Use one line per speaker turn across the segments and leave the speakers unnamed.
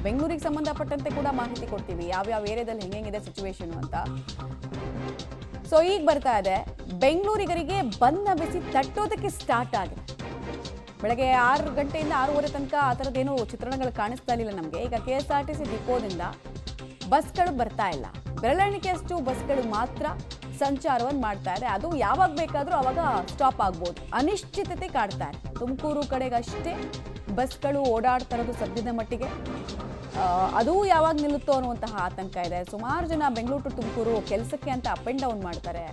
ಬೆಂಗಳೂರಿಗೆ ಸಂಬಂಧಪಟ್ಟಂತೆ ಕೂಡ ಮಾಹಿತಿ ಕೊಡ್ತೀವಿ, ಯಾವ್ಯಾವ ಏರಿಯಾದಲ್ಲಿ ಹೆಂಗಿದೆ ಸಿಚುವೇಶನ್ ಅಂತ. ಸೊ ಈಗ ಬರ್ತಾ ಇದೆ, ಬೆಂಗಳೂರಿಗರಿಗೆ ಬಂದ ಬಿಸಿ ತಟ್ಟೋದಕ್ಕೆ ಸ್ಟಾರ್ಟ್ ಆಗಿದೆ. ಬೆಳಗ್ಗೆ 6 ಗಂಟೆಯಿಂದ 6:30 ತನಕ ಆ ಥರದ್ದೇನು ಚಿತ್ರಣಗಳು ಕಾಣಿಸ್ತಾ ಇರಲಿಲ್ಲ ನಮಗೆ. ಈಗ KSRTC ಡಿಪೋದಿಂದ ಬಸ್ಗಳು ಬರ್ತಾ ಇಲ್ಲ, ಬೆರಳೆಣಿಕೆಯಷ್ಟು ಬಸ್ಗಳು ಮಾತ್ರ ಸಂಚಾರವನ್ನು ಮಾಡ್ತಾ ಇದೆ. ಅದು ಯಾವಾಗ ಬೇಕಾದರೂ ಅವಾಗ ಸ್ಟಾಪ್ ಆಗ್ಬೋದು. ಅನಿಶ್ಚಿತತೆ ಕಾಡ್ತಾ ಇದೆ. ತುಮಕೂರು ಕಡೆಗಷ್ಟೇ ಬಸ್ಗಳು ಓಡಾಡ್ತಾ ಇರೋದು ಸದ್ಯದ ಮಟ್ಟಿಗೆ. ಅದು ಯಾವಾಗ ನಿಲ್ಲುತ್ತೋ ಅನ್ನುವಂತಹ ಆತಂಕ ಇದೆ. ಸುಮಾರು ಜನ ಬೆಂಗಳೂರು ಟು ತುಮಕೂರು ಕೆಲಸಕ್ಕೆ ಅಂತ ಅಪ್ ಆ್ಯಂಡ್ ಡೌನ್ ಮಾಡ್ತಾರೆ.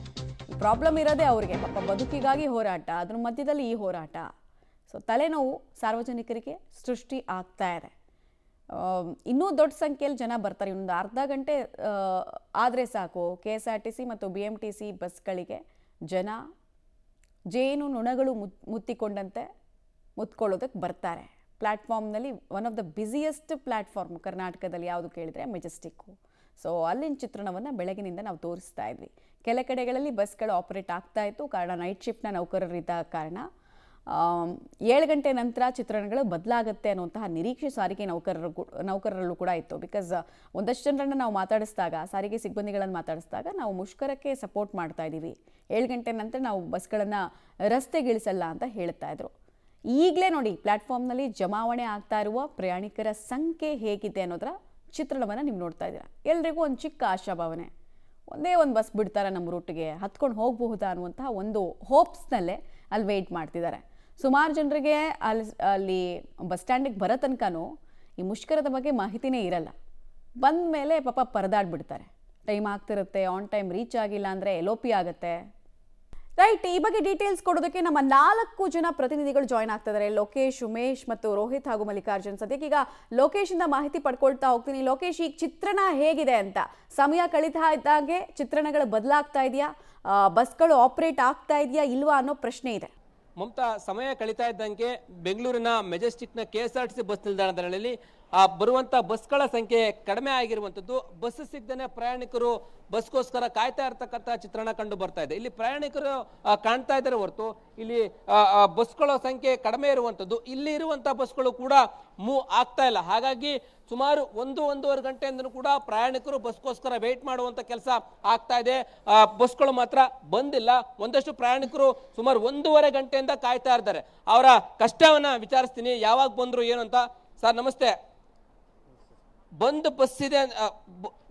ಪ್ರಾಬ್ಲಮ್ ಇರೋದೇ ಅವರಿಗೆ, ಪಾಪ ಬದುಕಿಗಾಗಿ ಹೋರಾಟ, ಅದ್ರ ಮಧ್ಯದಲ್ಲಿ ಈ ಹೋರಾಟ. ಸೊ ತಲೆನೋವು ಸಾರ್ವಜನಿಕರಿಗೆ ಸೃಷ್ಟಿ ಆಗ್ತಾ ಇದೆ. ಇನ್ನೂ ದೊಡ್ಡ ಸಂಖ್ಯೆಯಲ್ಲಿ ಜನ ಬರ್ತಾರೆ. ಇನ್ನೊಂದು ಅರ್ಧ ಗಂಟೆ ಆದರೆ ಸಾಕು KSRTC ಮತ್ತು BMTC ಬಸ್ಗಳಿಗೆ ಜನ ಜೇನು ನೊಣಗಳು ಮುತ್ತಿಕೊಂಡಂತೆ ಮುತ್ಕೊಳ್ಳೋದಕ್ಕೆ ಬರ್ತಾರೆ. ಪ್ಲ್ಯಾಟ್ಫಾರ್ಮ್ನಲ್ಲಿ one of the busiest platform ಕರ್ನಾಟಕದಲ್ಲಿ ಯಾವುದು ಕೇಳಿದರೆ ಮೆಜೆಸ್ಟಿಕ್ಕು. ಸೊ ಅಲ್ಲಿನ ಚಿತ್ರಣವನ್ನು ಬೆಳಗಿನಿಂದ ನಾವು ತೋರಿಸ್ತಾ ಇದ್ವಿ. ಕೆಲ ಕಡೆಗಳಲ್ಲಿ ಬಸ್ಗಳು ಆಪರೇಟ್ ಆಗ್ತಾ ಇತ್ತು, ಕಾರಣ ನೈಟ್ ಶಿಫ್ಟ್ನ ನೌಕರರಿದ್ದ ಕಾರಣ. 7 ಗಂಟೆ ನಂತರ ಚಿತ್ರಣಗಳು ಬದಲಾಗುತ್ತೆ ಅನ್ನುವಂತಹ ನಿರೀಕ್ಷೆ ಸಾರಿಗೆ ನೌಕರರಲ್ಲೂ ಕೂಡ ಇತ್ತು. ಬಿಕಾಸ್ ಒಂದಷ್ಟು ಜನರನ್ನು ನಾವು ಮಾತಾಡಿಸಿದಾಗ, ಸಾರಿಗೆ ಸಿಬ್ಬಂದಿಗಳನ್ನು ಮಾತಾಡಿಸಿದಾಗ, ನಾವು ಮುಷ್ಕರಕ್ಕೆ ಸಪೋರ್ಟ್ ಮಾಡ್ತಾ ಇದ್ದೀವಿ, 7 ಗಂಟೆ ನಂತರ ನಾವು ಬಸ್ಗಳನ್ನು ರಸ್ತೆಗಿಳಿಸಲ್ಲ ಅಂತ ಹೇಳ್ತಾ ಇದ್ರು. ಈಗಲೇ ನೋಡಿ ಪ್ಲ್ಯಾಟ್ಫಾರ್ಮ್ನಲ್ಲಿ ಜಮಾವಣೆ ಆಗ್ತಾ ಇರುವ ಪ್ರಯಾಣಿಕರ ಸಂಖ್ಯೆ ಹೇಗಿದೆ ಅನ್ನೋದರ ಚಿತ್ರಣವನ್ನು ನೀವು ನೋಡ್ತಾ ಇದ್ದೀರಾ. ಎಲ್ರಿಗೂ ಒಂದು ಚಿಕ್ಕ ಆಶಾಭಾವನೆ, ಒಂದೇ ಒಂದು ಬಸ್ ಬಿಡ್ತಾರೆ ನಮ್ಮ ರೂಟ್ಗೆ, ಹತ್ಕೊಂಡು ಹೋಗಬಹುದಾ ಅನ್ನುವಂತಹ ಒಂದು ಹೋಪ್ಸ್ನಲ್ಲೇ ಅಲ್ಲಿ ವೆಯ್ಟ್ ಮಾಡ್ತಿದ್ದಾರೆ. ಸುಮಾರು ಜನರಿಗೆ ಅಲ್ಲಿ ಬಸ್ ಸ್ಟ್ಯಾಂಡಿಗೆ ಬರೋ ತನಕನೂ ಈ ಮುಷ್ಕರದ ಬಗ್ಗೆ ಮಾಹಿತಿನೇ ಇರಲ್ಲ. ಬಂದ ಮೇಲೆ ಪಾಪ ಪರದಾಡ್ಬಿಡ್ತಾರೆ. ಟೈಮ್ ಆಗ್ತಿರುತ್ತೆ, ಆನ್ ಟೈಮ್ ರೀಚ್ ಆಗಿಲ್ಲ ಅಂದರೆ LOP ಆಗುತ್ತೆ. ರೈಟ್, ಈ ಬಗ್ಗೆ ಡೀಟೇಲ್ಸ್ ಕೊಡೋದಕ್ಕೆ ನಮ್ಮ 4 ಜನ ಪ್ರತಿನಿಧಿಗಳು ಜಾಯ್ನ್ ಆಗ್ತಾ ಇದ್ದಾರೆ. ಲೋಕೇಶ್, ಉಮೇಶ್ ಮತ್ತು ರೋಹಿತ್ ಹಾಗೂ ಮಲ್ಲಿಕಾರ್ಜುನ್. ಸದ್ಯಕ್ಕೆ ಈಗ ಲೋಕೇಶಿಂದ ಮಾಹಿತಿ ಪಡ್ಕೊಳ್ತಾ ಹೋಗ್ತೀನಿ. ಲೋಕೇಶ್, ಈಗ ಚಿತ್ರಣ ಹೇಗಿದೆ ಅಂತ, ಸಮಯ ಕಳೀತಾ ಇದ್ದಾಗೆ ಚಿತ್ರಣಗಳು ಬದಲಾಗ್ತಾ ಇದೆಯಾ, ಬಸ್ಗಳು ಆಪರೇಟ್ ಆಗ್ತಾ ಇದೆಯಾ ಇಲ್ವಾ ಅನ್ನೋ ಪ್ರಶ್ನೆ ಇದೆ.
ಮಮತಾ, ಸಮಯ ಕಳೀತಾ ಇದ್ದಂಗೆ ಬೆಂಗಳೂರಿನ ಮೆಜೆಸ್ಟಿಕ್ನ KSRTC ಬಸ್ ನಿಲ್ದಾಣದಲ್ಲಿ ಬರುವಂಥ ಬಸ್ಗಳ ಸಂಖ್ಯೆ ಕಡಿಮೆ ಆಗಿರುವಂಥದ್ದು. ಬಸ್ ಸಿಗದೇ ಪ್ರಯಾಣಿಕರು ಬಸ್ಗೋಸ್ಕರ ಕಾಯ್ತಾ ಇರ್ತಕ್ಕಂಥ ಚಿತ್ರಣ ಕಂಡು ಬರ್ತಾ ಇದೆ. ಇಲ್ಲಿ ಪ್ರಯಾಣಿಕರು ಕಾಣ್ತಾ ಇದ್ದಾರೆ ಹೊರತು ಇಲ್ಲಿ ಬಸ್ಗಳ ಸಂಖ್ಯೆ ಕಡಿಮೆ ಇರುವಂಥದ್ದು. ಇಲ್ಲಿ ಇರುವಂಥ ಬಸ್ಗಳು ಕೂಡ ಮೂವ್ ಆಗ್ತಾ ಇಲ್ಲ. ಹಾಗಾಗಿ ಸುಮಾರು 1-1.5 ಗಂಟೆಯಿಂದಲೂ ಕೂಡ ಪ್ರಯಾಣಿಕರು ಬಸ್ಗೋಸ್ಕರ ವೇಟ್ ಮಾಡುವಂಥ ಕೆಲಸ ಆಗ್ತಾ ಇದೆ. ಬಸ್ಗಳು ಮಾತ್ರ ಬಂದಿಲ್ಲ. ಒಂದಷ್ಟು ಪ್ರಯಾಣಿಕರು ಸುಮಾರು 1.5 ಗಂಟೆಯಿಂದ ಕಾಯ್ತಾ ಇರ್ತಾರೆ. ಅವರ ಕಷ್ಟವನ್ನ ವಿಚಾರಿಸ್ತೀನಿ, ಯಾವಾಗ ಬಂದ್ರು ಏನು ಅಂತ. ಸರ್ ನಮಸ್ತೆ.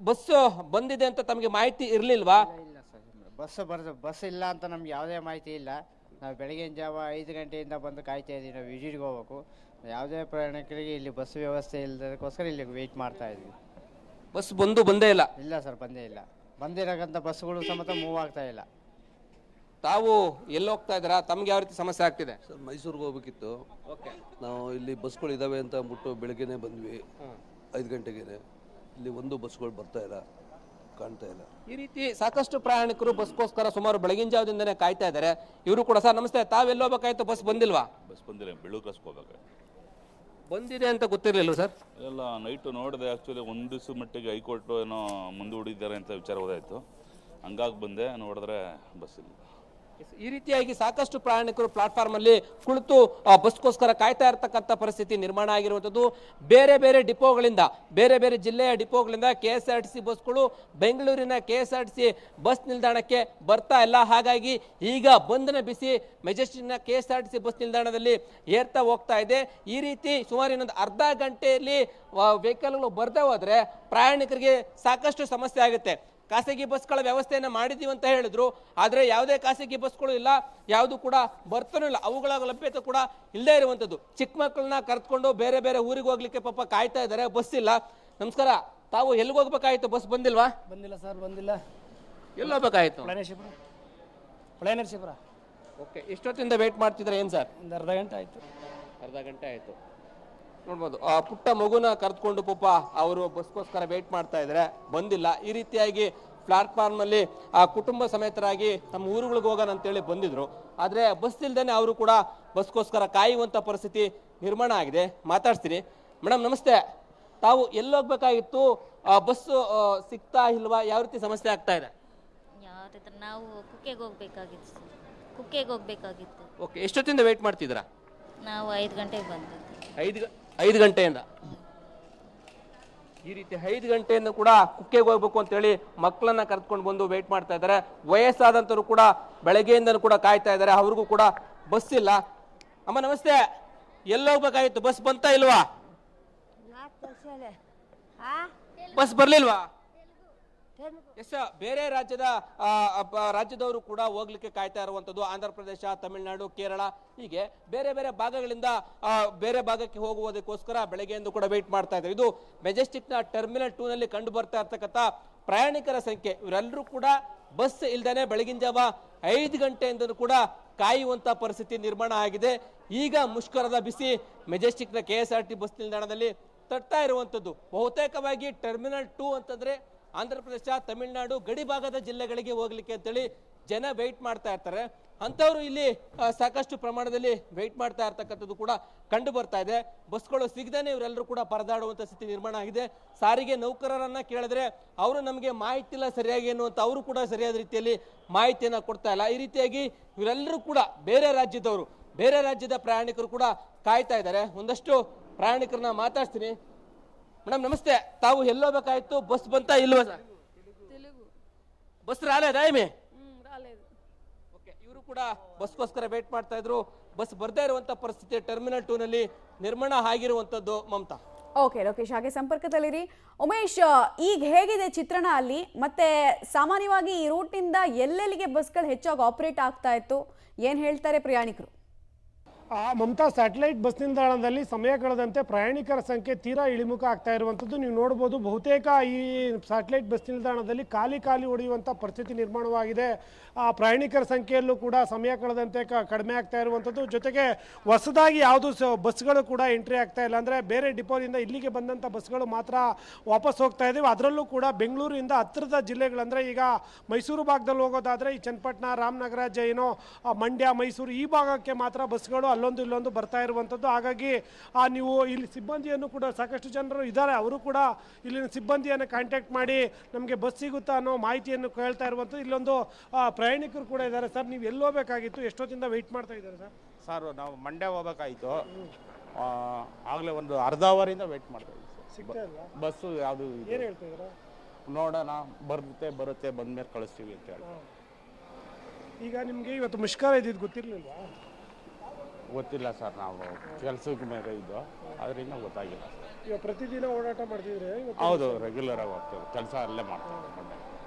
ಬಸ್ ಬಂದಿದೆ ಅಂತ ತಮಗೆ ಮಾಹಿತಿ ಇರಲಿಲ್ವಾ?
ಇಲ್ಲ ಸರ್, ಬಸ್ ಇಲ್ಲ ಅಂತ ನಮ್ಗೆ ಯಾವುದೇ ಮಾಹಿತಿ ಇಲ್ಲ. ನಾವು ಬೆಳಗಿನ ಜಾವ 5 ಗಂಟೆಯಿಂದ ಬಂದು ಕಾಯ್ತಾ ಇದ್ದೀವಿ. ನಾವು ವಿಜಿಟ್ಗೆ ಹೋಗ್ಬೇಕು. ಯಾವುದೇ ಪ್ರಯಾಣಿಕರಿಗೆ ಇಲ್ಲಿ ಬಸ್ ವ್ಯವಸ್ಥೆ ಇಲ್ಲದಕ್ಕೋಸ್ಕರ ಇಲ್ಲಿ ವೆಯ್ಟ್ ಮಾಡ್ತಾ ಇದ್ವಿ.
ಬಸ್ ಬಂದೇ ಇಲ್ಲ?
ಇಲ್ಲ ಸರ್, ಬಂದೇ ಇಲ್ಲ. ಬಂದಿರೋಂಥ ಬಸ್ಗಳು ಸಮೇತ ಮೂವ್ ಆಗ್ತಾ ಇಲ್ಲ.
ತಾವು ಎಲ್ಲಿ ಹೋಗ್ತಾ ಇದ್ದೀರಾ? ತಮ್ಗೆ ಯಾವ ರೀತಿ ಸಮಸ್ಯೆ ಆಗ್ತಿದೆ?
ಸರ್, ಮೈಸೂರಿಗೆ ಹೋಗ್ಬೇಕಿತ್ತು. ನಾವು ಇಲ್ಲಿ ಬಸ್ಗಳು ಇದಾವೆ ಅಂತ ಅಂದ್ಬಿಟ್ಟು ಬೆಳಗ್ಗೆನೆ ಬಂದ್ವಿ, 5 ಗಂಟೆಗೆ. ಇಲ್ಲಿ ಒಂದು ಬಸ್ಗಳು ಬರ್ತಾ ಇಲ್ಲ, ಕಾಣ್ತಾ ಇಲ್ಲ.
ಈ ರೀತಿ ಸಾಕಷ್ಟು ಪ್ರಯಾಣಿಕರು ಬಸ್ಗೋಸ್ಕರ ಸುಮಾರು ಬೆಳಗಿನ ಜಾವದಿಂದನೇ ಕಾಯ್ತಾ ಇದ್ದಾರೆ. ಇವರು ಕೂಡ. ಸರ್ ನಮಸ್ತೆ, ತಾವೆಲ್ಲಿ ಹೋಗ್ಬೇಕಾಯ್ತು? ಬಸ್ ಬಂದಿಲ್ವಾ?
ಬಸ್ ಬಂದಿಲ್ಲ, ಬೆಳ್ಳೂರು ಕ್ರಾಸ್ಗೆ ಹೋಗ್ಬೇಕು.
ಬಂದಿದೆ ಅಂತ ಗೊತ್ತಿರಲಿಲ್ಲ ಸರ್?
ಎಲ್ಲ ನೈಟು ನೋಡಿದೆ. ಆ್ಯಕ್ಚುಲಿ ಒಂದು ದಿವಸ ಮಟ್ಟಿಗೆ ಹೈಕೋರ್ಟು ಏನೋ ಮುಂದೂಡಿದ್ದಾರೆ ಅಂತ ವಿಚಾರ ಹೋದಾಯಿತು. ಹಂಗಾಗಿ ಬಂದೆ, ನೋಡಿದ್ರೆ ಬಸ್ ಇಲ್ಲ.
ಈ ರೀತಿಯಾಗಿ ಸಾಕಷ್ಟು ಪ್ರಯಾಣಿಕರು ಪ್ಲಾಟ್ಫಾರ್ಮ್ ಅಲ್ಲಿ ಕುಳಿತು ಬಸ್ಗೋಸ್ಕರ ಕಾಯ್ತಾ ಇರತಕ್ಕಂಥ ಪರಿಸ್ಥಿತಿ ನಿರ್ಮಾಣ ಆಗಿರುವಂಥದ್ದು. ಬೇರೆ ಬೇರೆ ಡಿಪೋಗಳಿಂದ, ಬೇರೆ ಬೇರೆ ಜಿಲ್ಲೆಯ ಡಿಪೋಗಳಿಂದ KSRTC ಬಸ್ಗಳು ಬೆಂಗಳೂರಿನ KSRTC ಬಸ್ ನಿಲ್ದಾಣಕ್ಕೆ ಬರ್ತಾ ಇಲ್ಲ. ಹಾಗಾಗಿ ಈಗ ಬಂಧನ ಬಿಸಿ ಮೆಜೆಸ್ಟಿಕ್ನ KSRTC ಬಸ್ ನಿಲ್ದಾಣದಲ್ಲಿ ಏರ್ತಾ ಹೋಗ್ತಾ ಇದೆ. ಈ ರೀತಿ ಸುಮಾರು ಇನ್ನೊಂದು ಅರ್ಧ ಗಂಟೆಯಲ್ಲಿ ವೆಹಿಕಲ್ಗಳು ಬರ್ದೇ ಹೋದ್ರೆ ಪ್ರಯಾಣಿಕರಿಗೆ ಸಾಕಷ್ಟು ಸಮಸ್ಯೆ ಆಗುತ್ತೆ. ಖಾಸಗಿ ಬಸ್ಗಳ ವ್ಯವಸ್ಥೆಯನ್ನು ಮಾಡಿದ್ದೀವಿ ಅಂತ ಹೇಳಿದ್ರು, ಆದರೆ ಯಾವುದೇ ಖಾಸಗಿ ಬಸ್ಗಳು ಇಲ್ಲ, ಯಾವುದು ಕೂಡ ಬರ್ತಾನೂ ಇಲ್ಲ. ಅವುಗಳ ಲಭ್ಯತೆ ಕೂಡ ಇಲ್ಲದೆ ಇರುವಂಥದ್ದು. ಚಿಕ್ಕ ಮಕ್ಕಳನ್ನ ಕರೆದುಕೊಂಡು ಬೇರೆ ಬೇರೆ ಊರಿಗೆ ಹೋಗ್ಲಿಕ್ಕೆ ಪಾಪ ಕಾಯ್ತಾ ಇದ್ದಾರೆ, ಬಸ್ ಇಲ್ಲ. ನಮಸ್ಕಾರ, ತಾವು ಎಲ್ಲಿಗೆ ಹೋಗ್ಬೇಕಾಯ್ತು? ಬಸ್ ಬಂದಿಲ್ವಾ?
ಬಂದಿಲ್ಲ ಸರ್, ಬಂದಿಲ್ಲ.
ಎಲ್ಲಿ ಹೋಗ್ಬೇಕಾಯ್ತು?
ಪ್ಲಾನೇರ್ಶಿಪುರ.
ಓಕೆ, ಎಷ್ಟೊತ್ತಿಂದ ವೇಟ್ ಮಾಡ್ತಿದ್ರೆ ಏನು ಸರ್?
ಒಂದು ಅರ್ಧ ಗಂಟೆ ಆಯಿತು.
ಅರ್ಧ ಗಂಟೆ ಆಯಿತು. ನೋಡ್ಬೋದು, ಆ ಪುಟ್ಟ ಮಗುನ ಕರೆದುಕೊಂಡು ಪಾಪ ಅವರು ಬಸ್ಗೋಸ್ಕರ ವೇಟ್ ಮಾಡ್ತಾ ಇದ್ದಾರೆ, ಬಂದಿಲ್ಲ. ಈ ರೀತಿಯಾಗಿ ಪ್ಲಾಟ್ಫಾರ್ಮ್ನಲ್ಲಿ ಆ ಕುಟುಂಬ ಸಮೇತರಾಗಿ ತಮ್ಮ ಊರುಗಳಿಗೆ ಹೋಗೋಣ ಅಂತೇಳಿ ಬಂದಿದ್ರು. ಆದರೆ ಬಸ್ ಇಲ್ದೇನೆ ಅವರು ಕೂಡ ಬಸ್ಗೋಸ್ಕರ ಕಾಯುವಂಥ ಪರಿಸ್ಥಿತಿ ನಿರ್ಮಾಣ ಆಗಿದೆ. ಮಾತಾಡ್ತೀನಿ. ಮೇಡಮ್ ನಮಸ್ತೆ, ತಾವು ಎಲ್ಲಿ ಹೋಗ್ಬೇಕಾಗಿತ್ತು? ಬಸ್ ಸಿಗ್ತಾ ಇಲ್ವಾ? ಯಾವ ರೀತಿ ಸಮಸ್ಯೆ ಆಗ್ತಾ ಇದೆ?
ನಾವು ಕುಕ್ಕೆಗೆ ಹೋಗ್ಬೇಕಾಗಿತ್ತು.
ಓಕೆ, ಎಷ್ಟೊತ್ತಿಂದ ವೇಟ್ ಮಾಡ್ತಿದ್ದೀರಾ?
ನಾವು 5 ಗಂಟೆಗೆ ಬಂದಿದ್ವಿ.
5 ಗಂಟೆಯಿಂದ ಈ ರೀತಿ 5 ಗಂಟೆಯಿಂದ ಕೂಡ ಕುಕ್ಕೆಗೆ ಹೋಗ್ಬೇಕು ಅಂತೇಳಿ ಮಕ್ಕಳನ್ನ ಕರೆದುಕೊಂಡು ಬಂದು ವೇಟ್ ಮಾಡ್ತಾ ಇದ್ದಾರೆ. ವಯಸ್ಸಾದಂತರು ಕೂಡ ಬೆಳಗ್ಗೆಯಿಂದನೂ ಕೂಡ ಕಾಯ್ತಾ ಇದ್ದಾರೆ. ಅವ್ರಿಗೂ ಕೂಡ ಬಸ್ ಇಲ್ಲ. ಅಮ್ಮ ನಮಸ್ತೆ, ಎಲ್ಲೋಗ್ಬೇಕಾಗಿತ್ತು? ಬಸ್ ಬಂತಾ ಇಲ್ವಾ? ಬಸ್ ಬರ್ಲಿಲ್ವಾ? ಎಸ್, ಬೇರೆ ರಾಜ್ಯದವರು ಕೂಡ ಹೋಗ್ಲಿಕ್ಕೆ ಕಾಯ್ತಾ ಇರುವಂತದ್ದು. ಆಂಧ್ರ ಪ್ರದೇಶ, ತಮಿಳುನಾಡು, ಕೇರಳ ಹೀಗೆ ಬೇರೆ ಬೇರೆ ಭಾಗಗಳಿಂದ ಬೇರೆ ಭಾಗಕ್ಕೆ ಹೋಗುವುದಕ್ಕೋಸ್ಕರ ಬೆಳಗ್ಗೆಯಿಂದ ಕೂಡ ವೇಟ್ ಮಾಡ್ತಾ ಇದ್ದಾರೆ. ಇದು ಮೆಜೆಸ್ಟಿಕ್ ನ ಟರ್ಮಿನಲ್ 2 ನಲ್ಲಿ ಕಂಡು ಬರ್ತಾ ಇರ್ತಕ್ಕಂಥ ಪ್ರಯಾಣಿಕರ ಸಂಖ್ಯೆ. ಇವರೆಲ್ಲರೂ ಕೂಡ ಬಸ್ ಇಲ್ದೇನೆ ಬೆಳಗಿನ ಜಾವ 5 ಗಂಟೆಯಿಂದ ಕೂಡ ಕಾಯುವಂತ ಪರಿಸ್ಥಿತಿ ನಿರ್ಮಾಣ ಆಗಿದೆ. ಈಗ ಮುಷ್ಕರದ ಬಿಸಿ ಮೆಜೆಸ್ಟಿಕ್ ನ KSRT ಬಸ್ ನಿಲ್ದಾಣದಲ್ಲಿ ತಟ್ತಾ ಇರುವಂತದ್ದು. ಬಹುತೇಕವಾಗಿ ಟರ್ಮಿನಲ್ 2 ಅಂತಂದ್ರೆ ಆಂಧ್ರ ಪ್ರದೇಶ, ತಮಿಳುನಾಡು ಗಡಿ ಭಾಗದ ಜಿಲ್ಲೆಗಳಿಗೆ ಹೋಗ್ಲಿಕ್ಕೆ ಅಂತೇಳಿ ಜನ ವೆಯ್ಟ್ ಮಾಡ್ತಾ ಇರ್ತಾರೆ. ಅಂಥವ್ರು ಇಲ್ಲಿ ಸಾಕಷ್ಟು ಪ್ರಮಾಣದಲ್ಲಿ ವೆಯ್ಟ್ ಮಾಡ್ತಾ ಇರ್ತಕ್ಕಂಥದ್ದು ಕೂಡ ಕಂಡು ಬರ್ತಾ ಇದೆ. ಬಸ್ಗಳು ಸಿಗದೇನೆ ಇವರೆಲ್ಲರೂ ಕೂಡ ಪರದಾಡುವಂಥ ಸ್ಥಿತಿ ನಿರ್ಮಾಣ ಆಗಿದೆ. ಸಾರಿಗೆ ನೌಕರರನ್ನ ಕೇಳಿದ್ರೆ ಅವರು ನಮಗೆ ಮಾಹಿತಿ ಇಲ್ಲ ಸರಿಯಾಗಿ ಏನು ಅಂತ ಅವರು ಕೂಡ ಸರಿಯಾದ ರೀತಿಯಲ್ಲಿ ಮಾಹಿತಿಯನ್ನು ಕೊಡ್ತಾ ಇಲ್ಲ. ಈ ರೀತಿಯಾಗಿ ಇವರೆಲ್ಲರೂ ಕೂಡ ಬೇರೆ ರಾಜ್ಯದ ಪ್ರಯಾಣಿಕರು ಕೂಡ ಕಾಯ್ತಾ ಇದ್ದಾರೆ. ಒಂದಷ್ಟು ಪ್ರಯಾಣಿಕರನ್ನ ಮಾತಾಡ್ತೀನಿ. ಮೇಡಮ್ ನಮಸ್ತೆ, ತಾವು ಎಲ್ಲೋಗ್ಬೇಕಾಯ್ತು? ಬಸ್ ಬಂತಾ ಇಲ್ವಾ ಸರ್? ಬಸ್ ರಾಲೇದಾ ಇಮೆ? ಓಕೆ, ಇವರು ಕೂಡ ಬಸ್ಗೋಸ್ಕರ ವೇಟ್ ಮಾಡ್ತಾ ಇದ್ರು. ಬಸ್ ಬರ್ದೇ ಇರುವಂತ ಪರಿಸ್ಥಿತಿ ಟರ್ಮಿನಲ್ 2 ನಲ್ಲಿ ನಿರ್ಮಾಣ ಆಗಿರುವಂತದ್ದು. ಮಮತಾ.
ಓಕೆ ಲೋಕೇಶ್, ಹಾಗೆ ಸಂಪರ್ಕದಲ್ಲಿರಿ. ಉಮೇಶ್, ಈಗ ಹೇಗಿದೆ ಚಿತ್ರಣ ಅಲ್ಲಿ? ಮತ್ತೆ ಸಾಮಾನ್ಯವಾಗಿ ಈ ರೂಟ್ನಿಂದ ಎಲ್ಲೆಲ್ಲಿಗೆ ಬಸ್ಗಳು ಹೆಚ್ಚಾಗಿ ಆಪರೇಟ್ ಆಗ್ತಾ ಇತ್ತು? ಏನು ಹೇಳ್ತಾರೆ ಪ್ರಯಾಣಿಕರು?
ಮಮತಾ, ಸ್ಯಾಟಲೈಟ್ ಬಸ್ ನಿಲ್ದಾಣದಲ್ಲಿ ಸಮಯ ಕಳೆದಂತೆ ಪ್ರಯಾಣಿಕರ ಸಂಖ್ಯೆ ತೀರಾ ಇಳಿಮುಖ ಆಗ್ತಾ ಇರುವಂಥದ್ದು ನೀವು ನೋಡ್ಬೋದು. ಬಹುತೇಕ ಈ ಸ್ಯಾಟಲೈಟ್ ಬಸ್ ನಿಲ್ದಾಣದಲ್ಲಿ ಖಾಲಿ ಹೊಡೆಯುವಂಥ ಪರಿಸ್ಥಿತಿ ನಿರ್ಮಾಣವಾಗಿದೆ. ಪ್ರಯಾಣಿಕರ ಸಂಖ್ಯೆಯಲ್ಲೂ ಕೂಡ ಸಮಯ ಕಳೆದಂತೆ ಕಡಿಮೆ ಆಗ್ತಾ ಇರುವಂಥದ್ದು. ಜೊತೆಗೆ ಹೊಸದಾಗಿ ಯಾವುದು ಬಸ್ಗಳು ಕೂಡ ಎಂಟ್ರಿ ಆಗ್ತಾ ಇಲ್ಲ. ಅಂದರೆ ಬೇರೆ ಡಿಪೋದಿಂದ ಇಲ್ಲಿಗೆ ಬಂದಂಥ ಬಸ್ಗಳು ಮಾತ್ರ ವಾಪಸ್ ಹೋಗ್ತಾ ಇದ್ದೀವಿ. ಅದರಲ್ಲೂ ಕೂಡ ಬೆಂಗಳೂರಿಂದ ಹತ್ತಿರದ ಜಿಲ್ಲೆಗಳಂದರೆ ಈಗ ಮೈಸೂರು ಭಾಗದಲ್ಲಿ ಹೋಗೋದಾದರೆ ಈ ಚನ್ನಪಟ್ಟಣ, ರಾಮನಗರ, ಜೈನೋ, ಮಂಡ್ಯ, ಮೈಸೂರು ಈ ಭಾಗಕ್ಕೆ ಮಾತ್ರ ಬಸ್ಗಳು ಅಲ್ಲೊಂದು ಇಲ್ಲೊಂದು ಬರ್ತಾ ಇರುವಂಥದ್ದು. ಹಾಗಾಗಿ ನೀವು ಇಲ್ಲಿ ಸಿಬ್ಬಂದಿಯನ್ನು ಕೂಡ ಸಾಕಷ್ಟು ಜನರು ಇದ್ದಾರೆ, ಅವರು ಕೂಡ ಇಲ್ಲಿನ ಸಿಬ್ಬಂದಿಯನ್ನು ಕಾಂಟ್ಯಾಕ್ಟ್ ಮಾಡಿ ನಮಗೆ ಬಸ್ ಸಿಗುತ್ತಾ ಅನ್ನೋ ಮಾಹಿತಿಯನ್ನು ಕೇಳ್ತಾ ಇರುವಂಥದ್ದು. ಇಲ್ಲೊಂದು ಪ್ರಯಾಣಿಕರು ಕೂಡ ಇದ್ದಾರೆ. ಸರ್, ನೀವು ಎಲ್ಲಿ ಹೋಗಬೇಕಾಗಿತ್ತು? ಎಷ್ಟೊತ್ತಿಂದ ವೆಯ್ಟ್ ಮಾಡ್ತಾ ಇದ್ದಾರೆ ಸರ್?
ಸರ್, ನಾವು ಮಂಡ್ಯ ಹೋಗ್ಬೇಕಾಯಿತು. ಆಗಲೇ ಒಂದು ಅರ್ಧ ಅವರಿಂದ ವೆಯ್ಟ್ ಮಾಡ್ತಾ ಇದ್ದೀವಿ.
ಸಿಗ್ತಾ ಇಲ್ವಾ
ಬಸ್ಸು? ಯಾವುದು
ಏನು ಹೇಳ್ತಾ ಇದ್ದೀರಾ?
ನೋಡೋಣ, ಬರುತ್ತೆ ಬಂದ್ಮೇಲೆ ಕಳಿಸ್ತೀವಿ ಅಂತ ಹೇಳಿ.
ಈಗ ನಿಮಗೆ ಇವತ್ತು ಮುಷ್ಕರ ಇದ್ದಿದ್ದು ಗೊತ್ತಿರಲಿಲ್ವಾ?
ಗೊತ್ತಿಲ್ಲ ಸರ್, ನಾವು ಕೆಲಸಕ್ಕೆ ಮೇಲೆ ಇದ್ದು ಅದರಿಂದ ಗೊತ್ತಾಗಿಲ್ಲ ಸರ್.
ಈಗ ಪ್ರತಿದಿನ ಓಡಾಟ ಮಾಡ್ತಿದ್ರೆ?
ಹೌದು, ರೆಗ್ಯುಲರ್ ಆಗಿ ಹೋಗ್ತೀವಿ, ಕೆಲಸ ಅಲ್ಲೇ ಮಾಡ್ತೀವಿ. ಮಂಡ್ಯ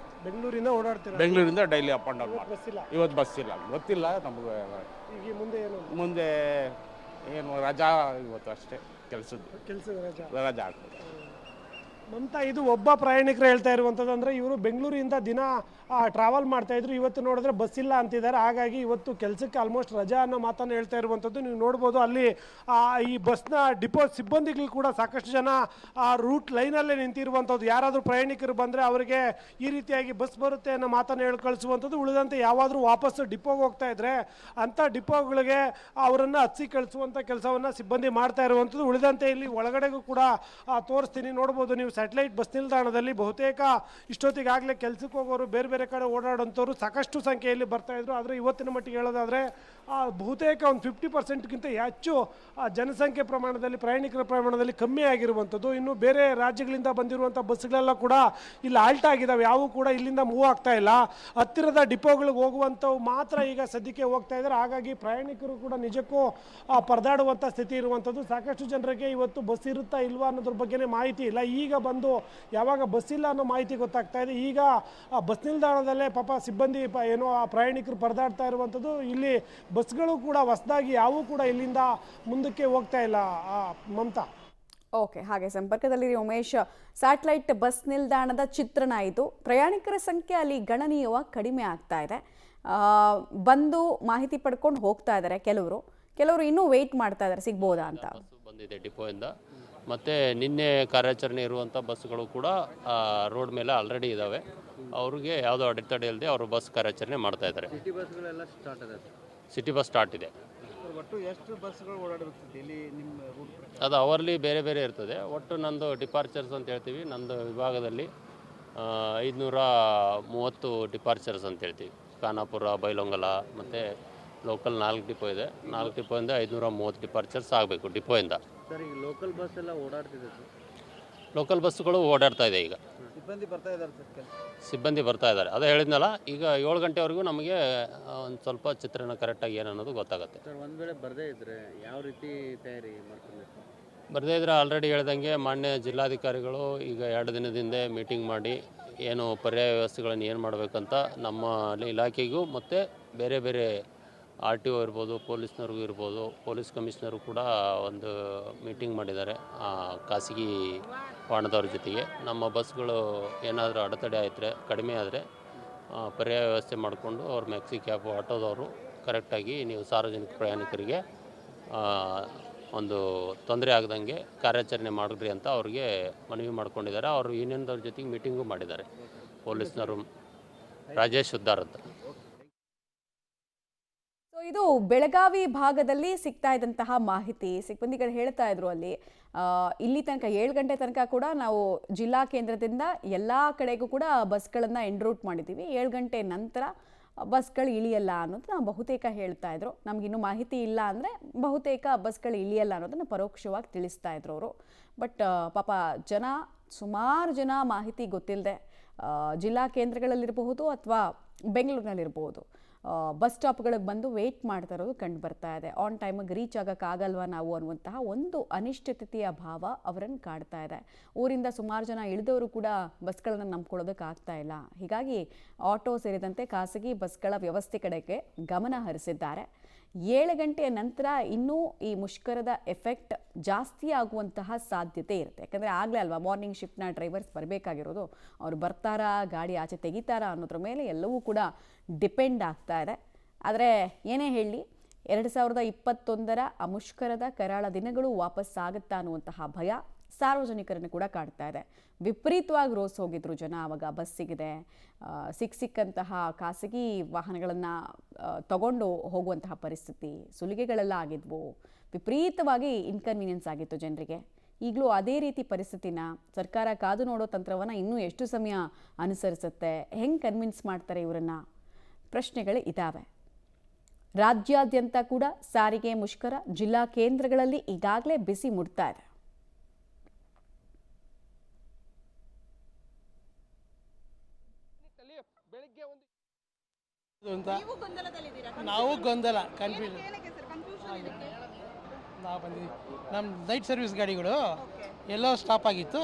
ಬೆಂಗಳೂರಿಂದ ಓಡಾಡ್ತೀರಾ?
ಬೆಂಗಳೂರಿಂದ daily up and down
bus
ಮಾಡ್ತೀವಿ.
ಇಲ್ಲ?
ಇವತ್ತು ಬಸ್ ಇಲ್ಲ, ಗೊತ್ತಿಲ್ಲ ನಮಗೆ.
ಈಗ ಮುಂದೆ
ಏನು ರಜಾ ಇವತ್ತು ಅಷ್ಟೇ,
ಕೆಲಸದ
ರಜಾ ಆಗ್ತದೆ.
ಮಮತಾ, ಇದು ಒಬ್ಬ ಪ್ರಯಾಣಿಕರು ಹೇಳ್ತಾ ಇರುವಂಥದ್ದು. ಅಂದರೆ ಇವರು ಬೆಂಗಳೂರಿಂದ ದಿನ ಟ್ರಾವೆಲ್ ಮಾಡ್ತಾಯಿದ್ರು, ಇವತ್ತು ನೋಡಿದ್ರೆ ಬಸ್ ಇಲ್ಲ ಅಂತಿದ್ದಾರೆ. ಹಾಗಾಗಿ ಇವತ್ತು ಕೆಲಸಕ್ಕೆ ಆಲ್ಮೋಸ್ಟ್ ರಜಾ ಅನ್ನೋ ಮಾತನ್ನು ಹೇಳ್ತಾ ಇರುವಂಥದ್ದು ನೀವು ನೋಡ್ಬೋದು. ಅಲ್ಲಿ ಈ ಬಸ್ನ ಡಿಪೋ ಸಿಬ್ಬಂದಿಗಳು ಕೂಡ ಸಾಕಷ್ಟು ಜನ ರೂಟ್ ಲೈನಲ್ಲೇ ನಿಂತಿರುವಂಥದ್ದು. ಯಾರಾದರೂ ಪ್ರಯಾಣಿಕರು ಬಂದರೆ ಅವರಿಗೆ ಈ ರೀತಿಯಾಗಿ ಬಸ್ ಬರುತ್ತೆ ಅನ್ನೋ ಮಾತನ್ನು ಹೇಳಿ ಕಳಿಸುವಂಥದ್ದು. ಉಳಿದಂತೆ ಯಾವಾದರೂ ವಾಪಸ್ಸು ಡಿಪೋಗೆ ಹೋಗ್ತಾ ಇದ್ದರೆ ಅಂಥ ಡಿಪೋಗಳಿಗೆ ಅವರನ್ನು ಹತ್ಸಿ ಕಳಿಸುವಂಥ ಕೆಲಸವನ್ನು ಸಿಬ್ಬಂದಿ ಮಾಡ್ತಾ ಇರುವಂಥದ್ದು. ಉಳಿದಂತೆ ಇಲ್ಲಿ ಒಳಗಡೆಗೂ ಕೂಡ ತೋರಿಸ್ತೀನಿ, ನೋಡ್ಬೋದು ನೀವು. ಸ್ಯಾಟಲೈಟ್ ಬಸ್ ನಿಲ್ದಾಣದಲ್ಲಿ ಬಹುತೇಕ ಇಷ್ಟೊತ್ತಿಗಾಗಲೇ ಕೆಲಸಕ್ಕೆ ಹೋಗೋರು, ಬೇರೆ ಬೇರೆ ಕಡೆ ಓಡಾಡೋಂಥವ್ರು ಸಾಕಷ್ಟು ಸಂಖ್ಯೆಯಲ್ಲಿ ಬರ್ತಾ ಇದ್ರು. ಆದರೆ ಇವತ್ತಿನ ಮಟ್ಟಿಗೆ ಹೇಳೋದಾದರೆ ಬಹುತೇಕ ಒಂದು 50%ಗಿಂತ ಹೆಚ್ಚು ಜನಸಂಖ್ಯೆ ಪ್ರಮಾಣದಲ್ಲಿ, ಪ್ರಯಾಣಿಕರ ಪ್ರಮಾಣದಲ್ಲಿ ಕಮ್ಮಿ ಆಗಿರುವಂಥದ್ದು. ಇನ್ನು ಬೇರೆ ರಾಜ್ಯಗಳಿಂದ ಬಂದಿರುವಂಥ ಬಸ್ಗಳೆಲ್ಲ ಕೂಡ ಇಲ್ಲಿ ಆಲ್ಟ್ ಆಗಿದ್ದಾವೆ, ಯಾವೂ ಕೂಡ ಇಲ್ಲಿಂದ ಮೂವ್ ಆಗ್ತಾ ಇಲ್ಲ. ಹತ್ತಿರದ ಡಿಪೋಗಳಿಗೆ ಹೋಗುವಂಥವು ಮಾತ್ರ ಈಗ ಸದ್ಯಕ್ಕೆ ಹೋಗ್ತಾ ಇದ್ದಾರೆ. ಹಾಗಾಗಿ ಪ್ರಯಾಣಿಕರು ಕೂಡ ನಿಜಕ್ಕೂ ಪರದಾಡುವಂಥ ಸ್ಥಿತಿ ಇರುವಂಥದ್ದು. ಸಾಕಷ್ಟು ಜನರಿಗೆ ಇವತ್ತು ಬಸ್ ಇರುತ್ತಾ ಇಲ್ವಾ ಅನ್ನೋದ್ರ ಬಗ್ಗೆನೇ ಮಾಹಿತಿ ಇಲ್ಲ. ಈಗ ಬಂದು ಯಾವಾಗ ಬಸ್ ಇಲ್ಲ ಅನ್ನೋ ಮಾಹಿತಿ ಗೊತ್ತಾಗ್ತಾ ಇದೆ. ಈಗ ಬಸ್ ನಿಲ್ದಾಣದಲ್ಲೇ ಪಾಪ ಸಿಬ್ಬಂದಿ ಏನೋ ಪ್ರಯಾಣಿಕರು ಪರದಾಡ್ತಾ ಇರುವಂಥದ್ದು. ಇಲ್ಲಿ ಬಸ್ಗಳು ಕೂಡ ಹೊಸದಾಗಿ ಯಾವೂ ಕೂಡ ಇಲ್ಲಿಂದ ಮುಂದಕ್ಕೆ ಹೋಗ್ತಾ ಇಲ್ಲ. ಮಮತಾ.
ಓಕೆ, ಹಾಗೆ ಸಂಪರ್ಕದಲ್ಲಿರಿ ಉಮೇಶ್. ಸ್ಯಾಟಲೈಟ್ ಬಸ್ ನಿಲ್ದಾಣದ ಚಿತ್ರಣ ಇದು. ಪ್ರಯಾಣಿಕರ ಸಂಖ್ಯೆ ಅಲ್ಲಿ ಗಣನೀಯವಾಗಿ ಕಡಿಮೆ ಆಗ್ತಾ ಇದೆ. ಬಂದು ಮಾಹಿತಿ ಪಡ್ಕೊಂಡು ಹೋಗ್ತಾ ಇದ್ದಾರೆ ಕೆಲವರು ಇನ್ನೂ ವೆಯ್ಟ್ ಮಾಡ್ತಾ ಇದ್ದಾರೆ ಸಿಗ್ಬೋದಾ ಅಂತ.
ಬಂದಿದೆ ಡಿಪೋಯಿಂದ. ಮತ್ತು ನಿನ್ನೆ ಕಾರ್ಯಾಚರಣೆ ಇರುವಂಥ ಬಸ್ಗಳು ಕೂಡ ರೋಡ್ ಮೇಲೆ ಆಲ್ರೆಡಿ ಇದ್ದಾವೆ. ಅವ್ರಿಗೆ ಯಾವುದೋ ಅಡೆತಡೆ ಇಲ್ಲದೆ ಅವರು ಬಸ್ ಕಾರ್ಯಾಚರಣೆ ಮಾಡ್ತಾ ಇದ್ದಾರೆ.
ಸಿಟಿ ಬಸ್ಗಳೆಲ್ಲ ಸ್ಟಾರ್ಟ್ ಇದೆ?
ಸಿಟಿ ಬಸ್ ಸ್ಟಾರ್ಟ್ ಇದೆ.
ಒಟ್ಟು ಎಷ್ಟು ಬಸ್ಗಳು ಓಡಾಡಬೇಕು ಇಲ್ಲಿ ನಿಮ್ಮ ರೂಟ್?
ಅದು ಅವರ್ಲಿ ಬೇರೆ ಬೇರೆ ಇರ್ತದೆ. ಒಟ್ಟು ನಂದು ಡಿಪಾರ್ಚರ್ಸ್ ಅಂತ ಹೇಳ್ತೀವಿ, ನಂದು ವಿಭಾಗದಲ್ಲಿ 530 ಡಿಪಾರ್ಚರ್ಸ್ ಅಂತ ಹೇಳ್ತೀವಿ. ಖಾನಾಪುರ, ಬೈಲೊಂಗಲ ಮತ್ತು ಲೋಕಲ್ 4 ಡಿಪೋ ಇದೆ. 4 ಡಿಪೋಯಿಂದ 530 ಡಿಪಾರ್ಚರ್ಸ್ ಆಗಬೇಕು ಡಿಪೋಯಿಂದ.
ಸರ್, ಈಗ ಲೋಕಲ್ ಬಸ್ ಎಲ್ಲ ಓಡಾಡ್ತಿದೆ ಸರ್?
ಲೋಕಲ್ ಬಸ್ಸುಗಳು ಓಡಾಡ್ತಾ ಇದೆ ಈಗ. ಸಿಬ್ಬಂದಿ ಬರ್ತಾ ಇದ್ದಾರೆ, ಅದೇ ಹೇಳಿದ್ನಲ್ಲ. ಈಗ 7 ಗಂಟೆವರೆಗೂ ನಮಗೆ ಒಂದು ಸ್ವಲ್ಪ ಚಿತ್ರಣ ಕರೆಕ್ಟಾಗಿ ಏನು ಅನ್ನೋದು ಗೊತ್ತಾಗುತ್ತೆ.
ಒಂದು ವೇಳೆ ಬರದೇ ಇದ್ದರೆ ಯಾವ ರೀತಿ ತಯಾರಿ ಮಾಡ್ಕೊಬೇಕು?
ಬರದೇ ಇದ್ದರೆ ಆಲ್ರೆಡಿ ಹೇಳ್ದಂಗೆ ಮಾನ್ಯ ಜಿಲ್ಲಾಧಿಕಾರಿಗಳು ಈಗ 2 ದಿನದಿಂದ ಮೀಟಿಂಗ್ ಮಾಡಿ ಏನು ಪರ್ಯಾಯ ವ್ಯವಸ್ಥೆಗಳನ್ನು ಏನು ಮಾಡಬೇಕಂತ ನಮ್ಮ ಇಲಾಖೆಗೂ ಮತ್ತು ಬೇರೆ ಬೇರೆ RTO ಇರ್ಬೋದು, ಪೊಲೀಸ್ನವ್ರಿಗೂ ಇರ್ಬೋದು, ಪೊಲೀಸ್ ಕಮಿಷನರು ಕೂಡ ಒಂದು ಮೀಟಿಂಗ್ ಮಾಡಿದ್ದಾರೆ ಖಾಸಗಿ ವಾಹನದವ್ರ ಜೊತೆಗೆ. ನಮ್ಮ ಬಸ್ಗಳು ಏನಾದರೂ ಅಡೆತಡೆ ಆಯ್ತರೆ ಕಡಿಮೆ ಆದರೆ ಪರ್ಯಾಯ ವ್ಯವಸ್ಥೆ ಮಾಡಿಕೊಂಡು ಅವ್ರ ಮ್ಯಾಕ್ಸಿ ಕ್ಯಾಬ್ ಆಟೋದವರು ಕರೆಕ್ಟಾಗಿ ನೀವು ಸಾರ್ವಜನಿಕ ಪ್ರಯಾಣಿಕರಿಗೆ ಒಂದು ತೊಂದರೆ ಆಗದಂಗೆ ಕಾರ್ಯಾಚರಣೆ ಮಾಡಿದ್ರಿ ಅಂತ ಅವ್ರಿಗೆ ಮನವಿ ಮಾಡ್ಕೊಂಡಿದ್ದಾರೆ. ಅವರು ಯೂನಿಯನ್ದವ್ರ ಜೊತೆಗೆ ಮೀಟಿಂಗು ಮಾಡಿದ್ದಾರೆ, ಪೊಲೀಸ್ನವರು. ರಾಜೇಶ್ ಉದ್ದಾರ್ ಅಂತ.
ಸೊ ಇದು ಬೆಳಗಾವಿ ಭಾಗದಲ್ಲಿ ಸಿಗ್ತಾ ಇದ್ದಂತಹ ಮಾಹಿತಿ. ಸಿಬ್ಬಂದಿಗಳು ಹೇಳ್ತಾ ಇದ್ರು ಅಲ್ಲಿ ಇಲ್ಲಿ ತನಕ 7 ಗಂಟೆ ತನಕ ಕೂಡ ನಾವು ಜಿಲ್ಲಾ ಕೇಂದ್ರದಿಂದ ಎಲ್ಲ ಕಡೆಗೂ ಕೂಡ ಬಸ್ಗಳನ್ನು ಎಂಡ್ರೂಟ್ ಮಾಡಿದ್ದೀವಿ. 7 ಗಂಟೆ ನಂತರ ಬಸ್ಗಳು ಇಳಿಯಲ್ಲ ಅನ್ನೋದು ನಾವು ಬಹುತೇಕ ಹೇಳ್ತಾ ಇದ್ರು. ನಮಗಿನ್ನೂ ಮಾಹಿತಿ ಇಲ್ಲ ಅಂದರೆ ಬಹುತೇಕ ಬಸ್ಗಳು ಇಳಿಯಲ್ಲ ಅನ್ನೋದನ್ನು ಪರೋಕ್ಷವಾಗಿ ತಿಳಿಸ್ತಾ ಇದ್ರು ಅವರು. ಬಟ್ ಪಾಪ ಸುಮಾರು ಜನ ಮಾಹಿತಿ ಗೊತ್ತಿಲ್ಲದೆ ಜಿಲ್ಲಾ ಕೇಂದ್ರಗಳಲ್ಲಿರಬಹುದು ಅಥವಾ ಬೆಂಗಳೂರಿನಲ್ಲಿರ್ಬೋದು ಬಸ್ ಸ್ಟಾಪ್ಗಳಿಗೆ ಬಂದು ವೇಟ್ ಮಾಡ್ತಾ ಇರೋದು ಕಂಡು ಬರ್ತಾ ಇದೆ. ಆನ್ ಟೈಮಿಗೆ ರೀಚ್ ಆಗೋಕ್ಕಾಗಲ್ವಾ ನಾವು ಅನ್ನುವಂತಹ ಒಂದು ಅನಿಶ್ಚಿತತೆಯ ಭಾವ ಅವರನ್ನು ಕಾಡ್ತಾ ಇದೆ. ಊರಿಂದ ಸುಮಾರು ಜನ ಇಳಿದವರು ಕೂಡ ಬಸ್ಗಳನ್ನು ನಂಬ್ಕೊಳ್ಳೋದಕ್ಕಾಗ್ತಾ ಇಲ್ಲ. ಹೀಗಾಗಿ ಆಟೋ ಸೇರಿದಂತೆ ಖಾಸಗಿ ಬಸ್ಗಳ ವ್ಯವಸ್ಥೆ ಕಡೆಗೆ ಗಮನ ಹರಿಸಿದ್ದಾರೆ. 7 ಗಂಟೆಯ ನಂತರ ಇನ್ನೂ ಈ ಮುಷ್ಕರದ ಎಫೆಕ್ಟ್ ಜಾಸ್ತಿ ಆಗುವಂತಹ ಸಾಧ್ಯತೆ ಇರುತ್ತೆ. ಯಾಕಂದರೆ ಆಗಲೇ ಅಲ್ವಾ ಮಾರ್ನಿಂಗ್ ಶಿಫ್ಟ್ನ ಡ್ರೈವರ್ಸ್ ಬರಬೇಕಾಗಿರೋದು. ಅವ್ರು ಬರ್ತಾರಾ, ಗಾಡಿ ಆಚೆ ತೆಗಿತಾರಾ ಅನ್ನೋದ್ರ ಮೇಲೆ ಎಲ್ಲವೂ ಕೂಡ ಡಿಪೆಂಡ್ ಆಗ್ತಾ ಇದೆ. ಆದರೆ ಏನೇ ಹೇಳಲಿ, 2021ರ ಆ ಮುಷ್ಕರದ ಕರಾಳ ದಿನಗಳು ವಾಪಸ್ ಆಗುತ್ತಾ ಅನ್ನುವಂತಹ ಭಯ ಸಾರ್ವಜನಿಕರನ್ನು ಕೂಡ ಕಾಡ್ತಾ ಇದೆ. ವಿಪರೀತವಾಗಿ ರೋಸ್ ಹೋಗಿದ್ರು ಜನ. ಆವಾಗ ಬಸ್ ಸಿಗಿದೆ, ಸಿಕ್ಕಂತಹ ಖಾಸಗಿ ವಾಹನಗಳನ್ನು ತಗೊಂಡು ಹೋಗುವಂತಹ ಪರಿಸ್ಥಿತಿ, ಸುಲಿಗೆಗಳೆಲ್ಲ ಆಗಿದ್ವು. ವಿಪರೀತವಾಗಿ ಇನ್ಕನ್ವೀನಿಯನ್ಸ್ ಆಗಿತ್ತು ಜನರಿಗೆ. ಈಗಲೂ ಅದೇ ರೀತಿ ಪರಿಸ್ಥಿತಿನ ಸರ್ಕಾರ ಕಾದು ನೋಡೋ ತಂತ್ರವನ್ನು ಇನ್ನೂ ಎಷ್ಟು ಸಮಯ ಅನುಸರಿಸುತ್ತೆ, ಹೆಂಗೆ ಕನ್ವಿನ್ಸ್ ಮಾಡ್ತಾರೆ ಇವರನ್ನು, ಪ್ರಶ್ನೆಗಳು ಇದ್ದಾವೆ. ರಾಜ್ಯಾದ್ಯಂತ ಕೂಡ ಸಾರಿಗೆ ಮುಷ್ಕರ ಜಿಲ್ಲಾ ಕೇಂದ್ರಗಳಲ್ಲಿ ಈಗಾಗಲೇ ಬಿಸಿ ಮುಡ್ತಾ ಇದೆ.
ನಾವು ಗೊಂದಲ ಕನ್ಫ್ಯೂಷನ್ ನಾವು ಬಂದಿದ್ದೀವಿ. ನಮ್ಮ ನೈಟ್ ಸರ್ವಿಸ್ ಗಾಡಿಗಳು ಎಲ್ಲೋ ಸ್ಟಾಪ್ ಆಗಿತ್ತು,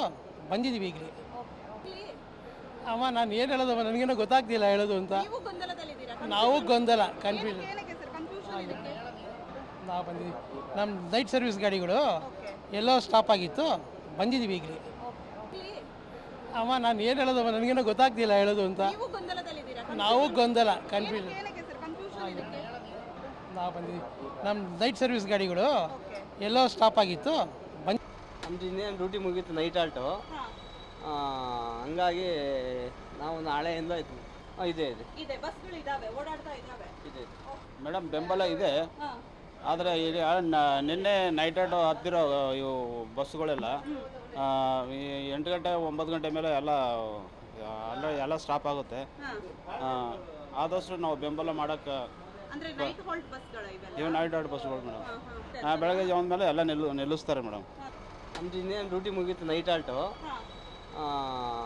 ಬಂದಿದ್ದೀವಿ ಈಗಲೇ. ಅಮ್ಮ ನಾನು ಏನು ಹೇಳೋದಮ್ಮ, ನನಗೇನೋ ಗೊತ್ತಾಗ್ತಿಲ್ಲ ಹೇಳೋದು ಅಂತ. ನಾವು ಗೊಂದಲ ಕನ್ಫ್ಯೂಷನ್ ನಾವು ಬಂದಿದ್ದೀವಿ. ನಮ್ಮ ನೈಟ್ ಸರ್ವಿಸ್ ಗಾಡಿಗಳು ಎಲ್ಲೋ ಸ್ಟಾಪ್ ಆಗಿತ್ತು, ಬಂದಿದ್ದೀವಿ ಈಗಲೇ. ಅಮ್ಮ ನಾನು ಏನು ಹೇಳೋದಮ್ಮ, ನನಗೇನೋ ಗೊತ್ತಾಗ್ತಿಲ್ಲ ಹೇಳೋದು ಅಂತ. ನಾವು ಗೊಂದಲ ಕನ್ಫ್ಯೂಷನ್ ನಾವು ಬಂದಿದ್ದೀವಿ. ನಮ್ಮ ನೈಟ್ ಸರ್ವಿಸ್ ಗಾಡಿಗಳು ಎಲ್ಲೋ ಸ್ಟಾಪ್ ಆಗಿತ್ತು,
ನಮ್ದು ಇನ್ನೇನು ಡ್ಯೂಟಿ ಮುಗೀತು, ನೈಟ್ ಆಲ್ಟು. ಹಂಗಾಗಿ ನಾವು ನಾಳೆಯಿಂದ ಇದೆ ಮೇಡಮ್, ಬೆಂಬಲ ಇದೆ. ಆದರೆ ಈಗ ನಿನ್ನೆ ನೈಟ್ ಆಲ್ಟು ಹತ್ತಿರೋ ಇವು ಬಸ್ಸುಗಳೆಲ್ಲ 8 ಗಂಟೆ 9 ಗಂಟೆ ಮೇಲೆ ಎಲ್ಲ ಸ್ಟಾಪ್ ಆಗುತ್ತೆ. ಆದಷ್ಟು ನಾವು ಬೆಂಬಲ ಮಾಡೋಕ್ಕೆ ಇವು ನೈಟ್ ಆಲ್ಟ್ ಬಸ್ಸುಗಳು ಮೇಡಮ್. ಬೆಳಗ್ಗೆ ಜಾವನ ಮೇಲೆ ಎಲ್ಲ ನಿಲ್ಲಿಸ್ತಾರೆ ಮೇಡಮ್. ನಮ್ದು ಇನ್ನೇನು ಡ್ಯೂಟಿ ಮುಗೀತು, ನೈಟ್ ಆಲ್ಟು.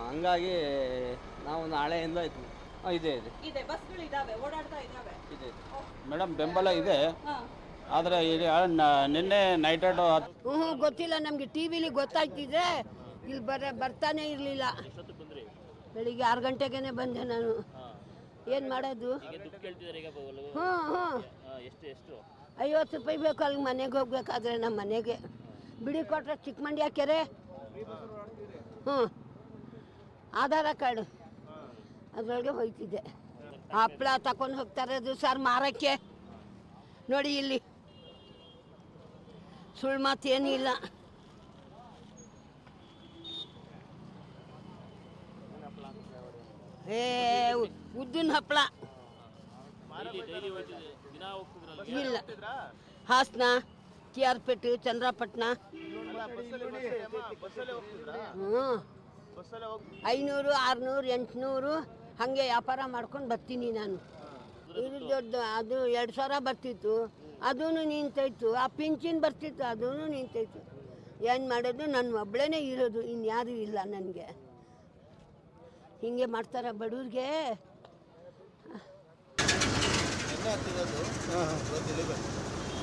ಹಂಗಾಗಿ ನಾವು ನಾಳೆಯಿಂದ ಇದೆ ಮೇಡಮ್, ಬೆಂಬಲ ಇದೆ. ಆದರೆ ಈಗ ನಿನ್ನೆ ನೈಟ್ ಆಲ್ಟು
ಗೊತ್ತಿಲ್ಲ ನಮಗೆ. ಟಿ ವಿಲಿ ಗೊತ್ತಾಗ್ತಿದ್ರೆ ಇಲ್ಲಿ ಬರ್ತಾನೆ ಇರಲಿಲ್ಲ. ಬೆಳಿಗ್ಗೆ 6 ಗಂಟೆಗೆ ಬಂದೆ ನಾನು. ಏನು ಮಾಡೋದು? ಹ್ಞೂ 50 ರೂಪಾಯಿ ಬೇಕು ಅಲ್ಲಿ ಮನೆಗೆ ಹೋಗ್ಬೇಕಾದ್ರೆ. ನಮ್ಮ ಮನೆಗೆ ಬಿಡಿ ಕೊಟ್ರೆ ಚಿಕ್ಕಮಂಡ್ಯ ಕೆರೆ. ಆಧಾರ ಕಾರ್ಡು ಅದರೊಳಗೆ ಹೋಯ್ತಿದ್ದೆ. ಹಪ್ಪಳ ತಗೊಂಡು ಹೋಗ್ತಾರೆ ಅದು ಸರ್ ಮಾರಕ್ಕೆ. ನೋಡಿ ಇಲ್ಲಿ ಸುಳ್ಳು ಮಾತು ಏನೂ ಇಲ್ಲ. ಉದ್ದಿನ ಹಪ್ಪಳ ಇಲ್ಲ. ಹಾಸನ, KR ಪೇಟೆ, ಚಂದ್ರಪಟ್ಟಣ. 500, 600, 800 ಹಾಗೆ ವ್ಯಾಪಾರ ಮಾಡ್ಕೊಂಡು ಬರ್ತೀನಿ ನಾನು. ಇದು ದೊಡ್ಡ ಅದು 2000 ಬರ್ತಿತ್ತು, ಅದೂ ನಿಂತೈತು. ಆ ಪಿಂಚಿನ್ ಬರ್ತಿತ್ತು, ಅದೂ ನಿಂತೈತು. ಏನು ಮಾಡೋದು, ನನ್ನ ಒಬ್ಬಳೇ ಇರೋದು, ಇನ್ಯಾರೂ ಇಲ್ಲ ನನಗೆ. ಹಿಂಗೆ ಮಾಡ್ತಾರ ಬಡವ್ರಿಗೆ.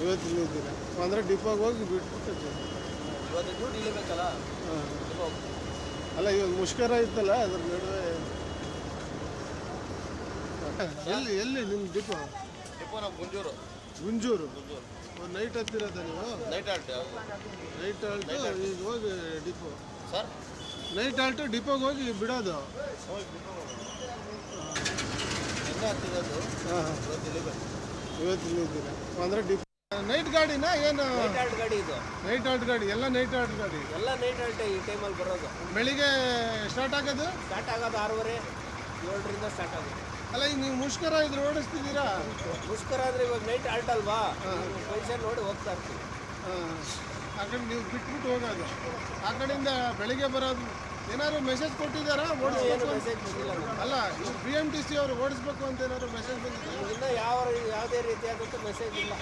ಇವತ್ತು ಇಲ್ಲಿದ್ದೀರಾ ಅಂದರೆ ಡಿಪೋಗೆ ಹೋಗಿ ಬಿಟ್ಬಿಟ್ಟು ಅಲ್ಲ ಇವಾಗ ಮುಷ್ಕರ ಇತ್ತಲ್ಲ ಅದ್ರ ನಡುವೆ ಎಲ್ಲಿ ನಿಮ್ಮ ಡಿಪೋ?
ಗುಂಜೂರು
ಗುಂಜೂರು ನೈಟ್ ಹತ್ತಿರದ ನೀವು?
ನೈಟ್ ಆಲ್ಟ್
ಈಗ ಹೋಗಿ ಡಿಪೋ
ಸರ್
ನೈಟ್ ಆಲ್ಟು ಡಿಪೋಗೆ ಹೋಗಿ ಬಿಡೋದು. ಇವತ್ತು ಇಲ್ಲಿದ್ದೀರಾ ಅಂದರೆ ಡಿಪೋ ನೈಟ್ ಗಾಡಿನಾ ಏನು?
ಗಾಡಿ ಇದು
ನೈಟ್ ಆಲ್ಟ್ ಗಾಡಿ ಎಲ್ಲ ನೈಟ್ ಆಲ್ಟ್ ಗಾಡಿ
ಎಲ್ಲ ನೈಟ್ ಆಲ್ಟ್ ಈ ಟೈಮಲ್ಲಿ ಬರೋದು.
ಬೆಳಿಗ್ಗೆ ಸ್ಟಾರ್ಟ್ ಆಗೋದು?
ಸ್ಟಾರ್ಟ್ ಆಗೋದು 6:30 7ರಿಂದ ಸ್ಟಾರ್ಟ್ ಆಗುತ್ತೆ.
ಅಲ್ಲ ಈಗ ನೀವು ಮುಷ್ಕರ ಇದ್ರೆ ಓಡಿಸ್ತಿದ್ದೀರಾ?
ಮುಷ್ಕರ ಅಂದರೆ ಇವಾಗ ನೈಟ್ ಆಲ್ಟ್ ಅಲ್ವಾ, ಪೊಸಿಷನ್ ನೋಡಿ ಹೋಗ್ತಾ ಇರ್ತೀವಿ.
ಆ ಕಡೆ ನೀವು ಬಿಟ್ಬಿಟ್ಟು ಹೋಗೋದು, ಆ ಕಡೆಯಿಂದ ಬೆಳಿಗ್ಗೆ ಬರೋದು. ಏನಾದ್ರು ಮೆಸೇಜ್ ಕೊಟ್ಟಿದ್ದಾರಾ ಓಡಿಸ್ಬೇಕು?
ಮೆಸೇಜ್ ಬಂದಿಲ್ಲ ನಮ್ಗೆ.
ಅಲ್ಲ BMTC ಅವರು ಓಡಿಸ್ಬೇಕು ಅಂತ ಏನಾದ್ರು ಮೆಸೇಜ್ ಬಂದಿದೆ?
ಇನ್ನೂ ಯಾವುದೇ ರೀತಿಯಾದಂಥ ಮೆಸೇಜ್ ಇಲ್ಲ.